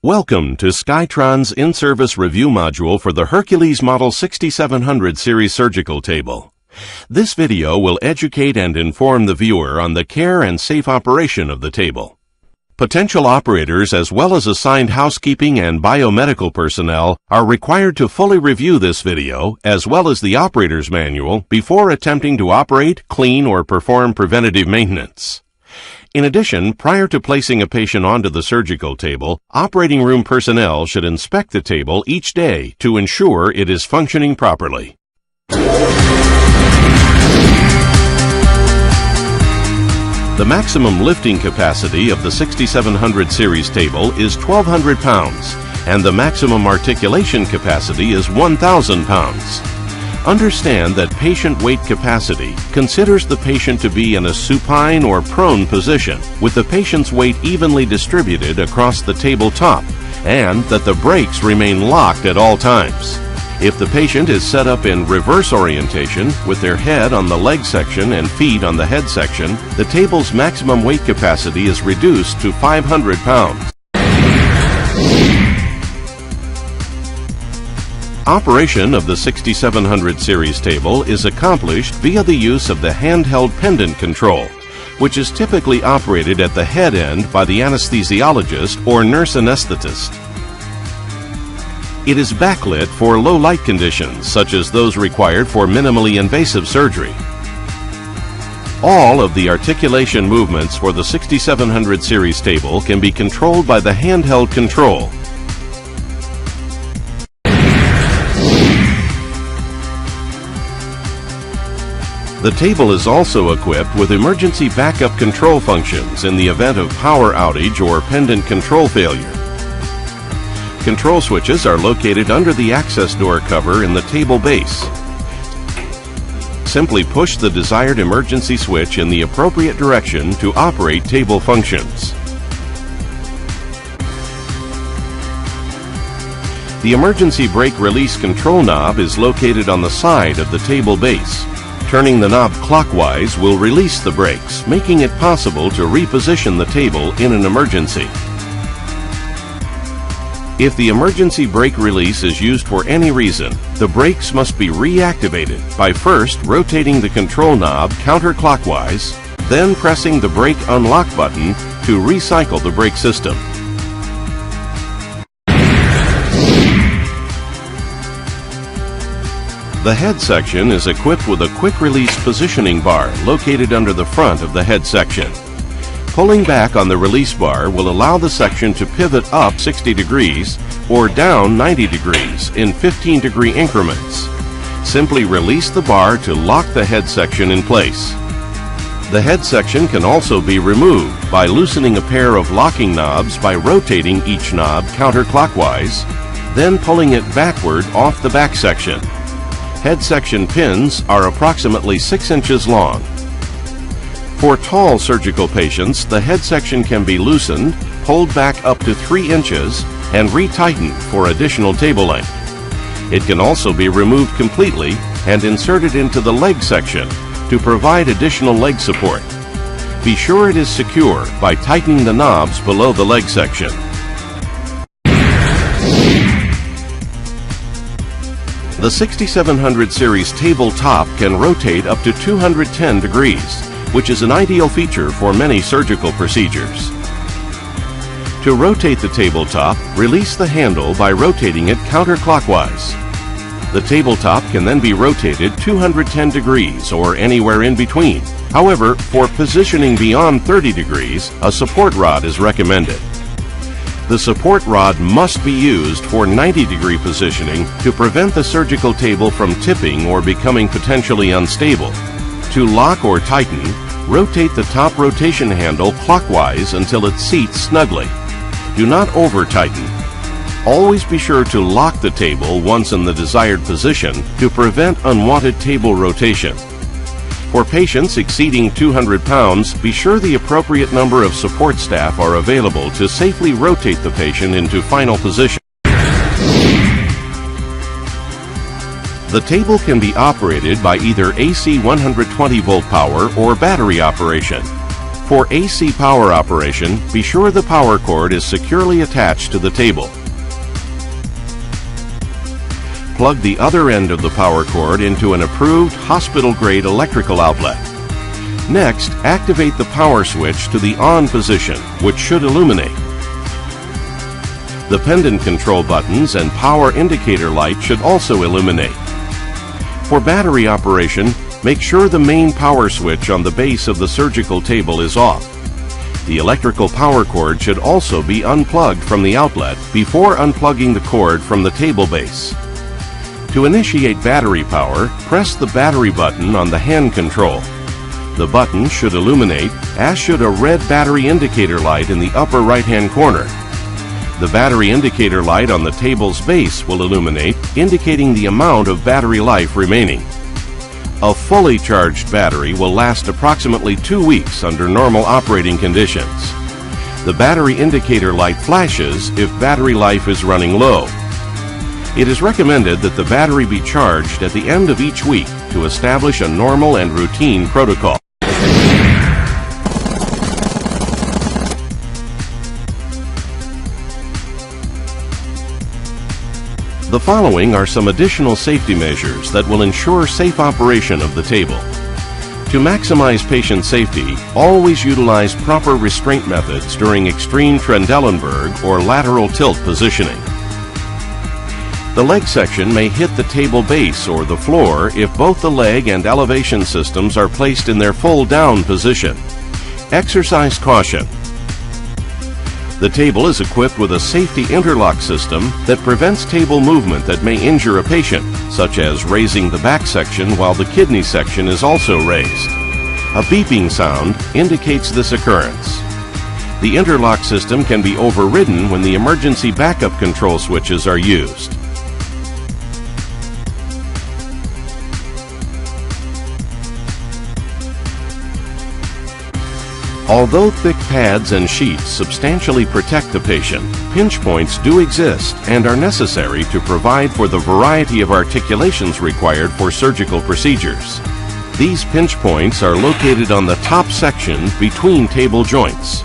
Welcome to Skytron's in-service review module for the Hercules Model 6700 series surgical table. This video will educate and inform the viewer on the care and safe operation of the table. Potential operators as well as assigned housekeeping and biomedical personnel are required to fully review this video as well as the operator's manual before attempting to operate, clean, or perform preventative maintenance. In addition, prior to placing a patient onto the surgical table, operating room personnel should inspect the table each day to ensure it is functioning properly. The maximum lifting capacity of the 6700 series table is 1,200 pounds, and the maximum articulation capacity is 1,000 pounds. Understand that patient weight capacity considers the patient to be in a supine or prone position, with the patient's weight evenly distributed across the tabletop, and that the brakes remain locked at all times. If the patient is set up in reverse orientation, with their head on the leg section and feet on the head section, the table's maximum weight capacity is reduced to 500 pounds. Operation of the 6700 series table is accomplished via the use of the handheld pendant control, which is typically operated at the head end by the anesthesiologist or nurse anesthetist. It is backlit for low light conditions, such as those required for minimally invasive surgery. All of the articulation movements for the 6700 series table can be controlled by the handheld control. The table is also equipped with emergency backup control functions in the event of power outage or pendant control failure. Control switches are located under the access door cover in the table base. Simply push the desired emergency switch in the appropriate direction to operate table functions. The emergency brake release control knob is located on the side of the table base. Turning the knob clockwise will release the brakes, making it possible to reposition the table in an emergency. If the emergency brake release is used for any reason, the brakes must be reactivated by first rotating the control knob counterclockwise, then pressing the brake unlock button to recycle the brake system. The head section is equipped with a quick-release positioning bar located under the front of the head section. Pulling back on the release bar will allow the section to pivot up 60 degrees or down 90 degrees in 15-degree increments. Simply release the bar to lock the head section in place. The head section can also be removed by loosening a pair of locking knobs by rotating each knob counterclockwise, then pulling it backward off the back section. Head section pins are approximately 6 inches long. For tall surgical patients, the head section can be loosened, pulled back up to 3 inches, and retightened for additional table length. It can also be removed completely and inserted into the leg section to provide additional leg support. Be sure it is secure by tightening the knobs below the leg section. The 6700 series tabletop can rotate up to 210 degrees, which is an ideal feature for many surgical procedures. To rotate the tabletop, release the handle by rotating it counterclockwise. The tabletop can then be rotated 210 degrees or anywhere in between. However, for positioning beyond 30 degrees, a support rod is recommended. The support rod must be used for 90-degree positioning to prevent the surgical table from tipping or becoming potentially unstable. To lock or tighten, rotate the top rotation handle clockwise until it seats snugly. Do not over-tighten. Always be sure to lock the table once in the desired position to prevent unwanted table rotation. For patients exceeding 200 pounds, be sure the appropriate number of support staff are available to safely rotate the patient into final position. The table can be operated by either AC 120 volt power or battery operation. For AC power operation, be sure the power cord is securely attached to the table. Plug the other end of the power cord into an approved hospital-grade electrical outlet. Next, activate the power switch to the on position, which should illuminate. The pendant control buttons and power indicator light should also illuminate. For battery operation, make sure the main power switch on the base of the surgical table is off. The electrical power cord should also be unplugged from the outlet before unplugging the cord from the table base. To initiate battery power, press the battery button on the hand control. The button should illuminate, as should a red battery indicator light in the upper right-hand corner. The battery indicator light on the table's base will illuminate, indicating the amount of battery life remaining. A fully charged battery will last approximately 2 weeks under normal operating conditions. The battery indicator light flashes if battery life is running low. It is recommended that the battery be charged at the end of each week to establish a normal and routine protocol. The following are some additional safety measures that will ensure safe operation of the table. To maximize patient safety, always utilize proper restraint methods during extreme Trendelenburg or lateral tilt positioning. The leg section may hit the table base or the floor if both the leg and elevation systems are placed in their full down position. Exercise caution. The table is equipped with a safety interlock system that prevents table movement that may injure a patient, such as raising the back section while the kidney section is also raised. A beeping sound indicates this occurrence. The interlock system can be overridden when the emergency backup control switches are used. Although thick pads and sheets substantially protect the patient, pinch points do exist and are necessary to provide for the variety of articulations required for surgical procedures. These pinch points are located on the top section between table joints.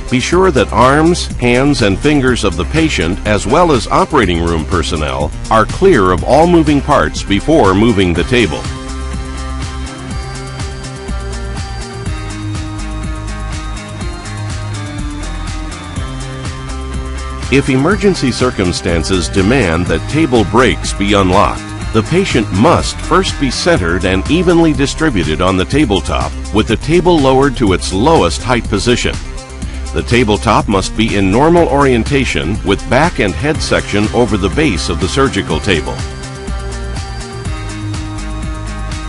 Be sure that arms, hands, and fingers of the patient, as well as operating room personnel, are clear of all moving parts before moving the table. If emergency circumstances demand that table brakes be unlocked, the patient must first be centered and evenly distributed on the tabletop, with the table lowered to its lowest height position. The tabletop must be in normal orientation with back and head section over the base of the surgical table.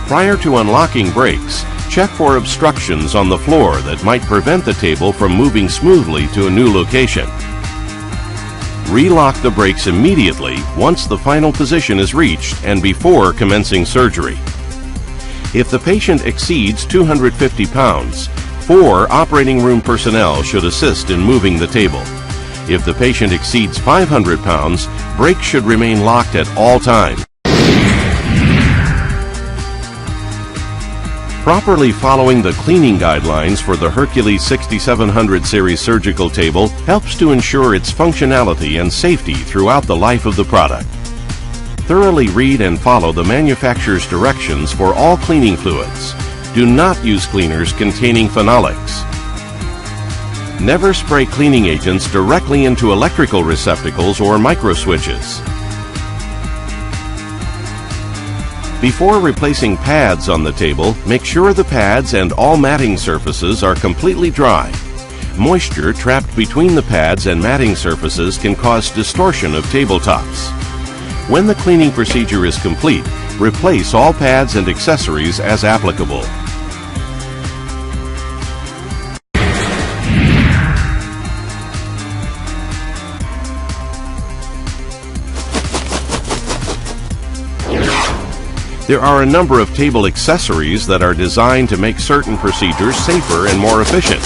Prior to unlocking brakes, check for obstructions on the floor that might prevent the table from moving smoothly to a new location. Relock the brakes immediately once the final position is reached and before commencing surgery. If the patient exceeds 250 pounds, 4 operating room personnel should assist in moving the table. If the patient exceeds 500 pounds, brakes should remain locked at all times. Properly following the cleaning guidelines for the Hercules 6700 series surgical table helps to ensure its functionality and safety throughout the life of the product. Thoroughly read and follow the manufacturer's directions for all cleaning fluids. Do not use cleaners containing phenolics. Never spray cleaning agents directly into electrical receptacles or microswitches. Before replacing pads on the table, make sure the pads and all matting surfaces are completely dry. Moisture trapped between the pads and matting surfaces can cause distortion of tabletops. When the cleaning procedure is complete, replace all pads and accessories as applicable. There are a number of table accessories that are designed to make certain procedures safer and more efficient.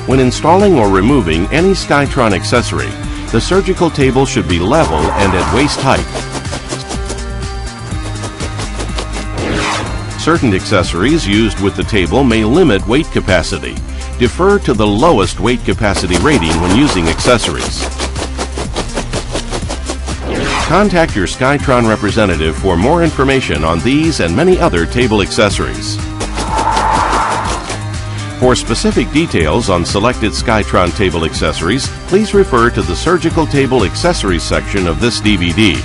When installing or removing any Skytron accessory, the surgical table should be level and at waist height. Certain accessories used with the table may limit weight capacity. Defer to the lowest weight capacity rating when using accessories. Contact your Skytron representative for more information on these and many other table accessories. For specific details on selected Skytron table accessories, please refer to the Surgical Table Accessories section of this DVD.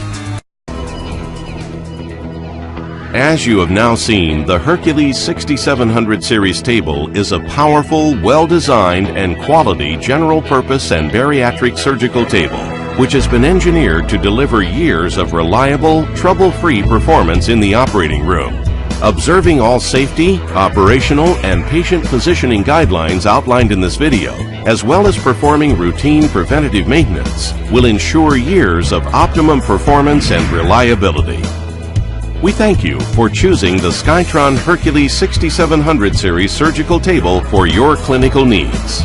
As you have now seen, the Hercules 6700 series table is a powerful, well-designed, and quality general-purpose and bariatric surgical table, which has been engineered to deliver years of reliable, trouble-free performance in the operating room. Observing all safety, operational, and patient positioning guidelines outlined in this video, as well as performing routine preventative maintenance, will ensure years of optimum performance and reliability. We thank you for choosing the Skytron Hercules 6700 series surgical table for your clinical needs.